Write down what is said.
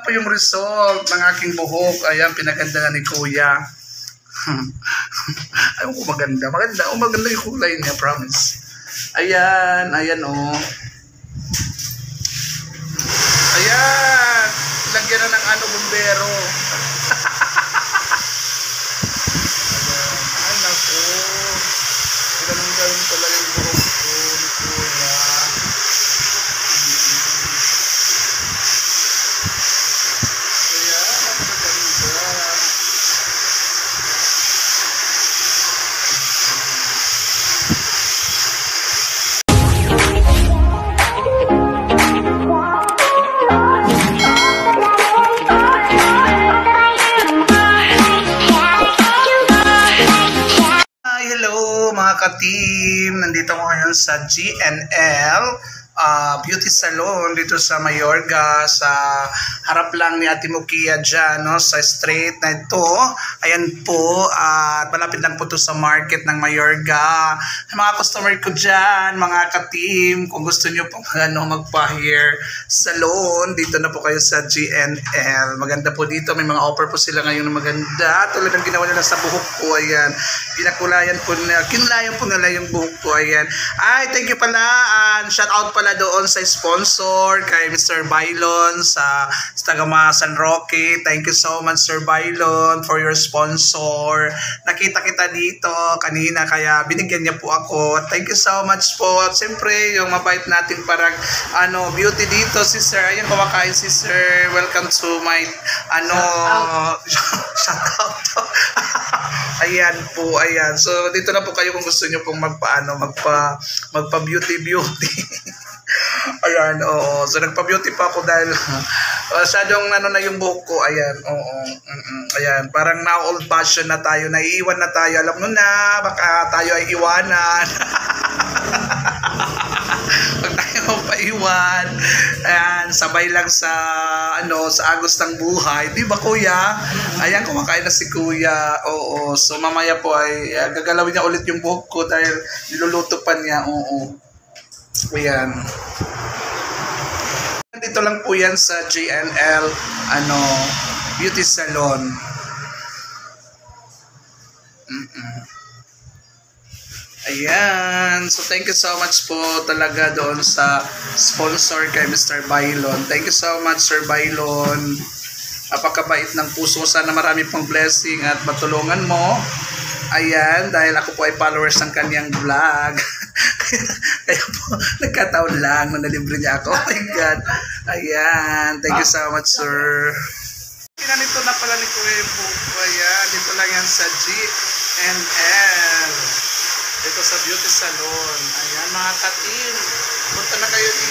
po yung result ng aking buhok. Ayan, pinaganda nga ni Kuya. Ayaw ko maganda. Maganda. Maganda yung kulay niya, promise. Ayan. Ayan, oh. Ayan. Lagyan na ng ano, bumbero. Ayan. Ay, naku. Ganun gawin talaga yung buhok ko ni Kuya. Ka-team, nandito ko ngayon sa GNL Beauty Salon dito sa Mayorga, sa harap lang ni Ate Mukia dyan, no? Sa street na ito. Ayan po, malapit lang po to sa market ng Mayorga. Mga customer ko dyan, mga ka-team, kung gusto nyo pong magpa-hair salon, dito na po kayo sa GNL. Maganda po dito, may mga offer po sila ngayon na maganda. Tulad ng ginawa nila sa buhok ko, ayan. Kinulayan po nila yung buhok ko, ayan. Ay, thank you pala, shout out pala doon sa sponsor kay Mr. Bailon sa Tagama San Roque. Thank you so much, Sir Bailon, for your sponsor. Nakita kita dito kanina kaya binigyan niya po ako. Thank you so much po. At siyempre yung mabait nating parang beauty dito si Sir. Ayun, kumakain si Sir. Welcome to my shout out. Ayan po, ayan. So dito na po kayo kung gusto niyo pong magpa beauty. Ayan, oo. So nagpa-beauty pa ako dahil masyadong na yung buhok ko. Ayan, oo. Ayan, parang na old fashion na tayo. Naiiwan na tayo. Alam mo na, baka tayo ay iwanan. Pag tayo paiwan. Ayan, sabay lang sa sa agos ng buhay. Di ba, Kuya? Ayan, kumakain na si Kuya. Oo. So mamaya po ay gagalawin niya ulit yung buhok ko dahil niluluto pa niya. Oo. Ayan. Dito lang po yan sa GNL Beauty Salon. Ayan. So thank you so much po talaga doon sa sponsor kay Mr. Bailon. Thank you so much, Sir Bailon. Napakabait ng puso. Sana marami pong blessing at matulungan mo. Ayan, dahil ako po ay followers ng kanyang vlog. Kaya po, nagkataon lang na nalibre niya ako. Oh my God. Ayan, thank you so much, sir. Pinanito na pala ni Kuya po. Ayan, dito lang yan sa GNL. Dito sa Beauty Salon. Ayan, mga ka-team. Punta na kayo dito.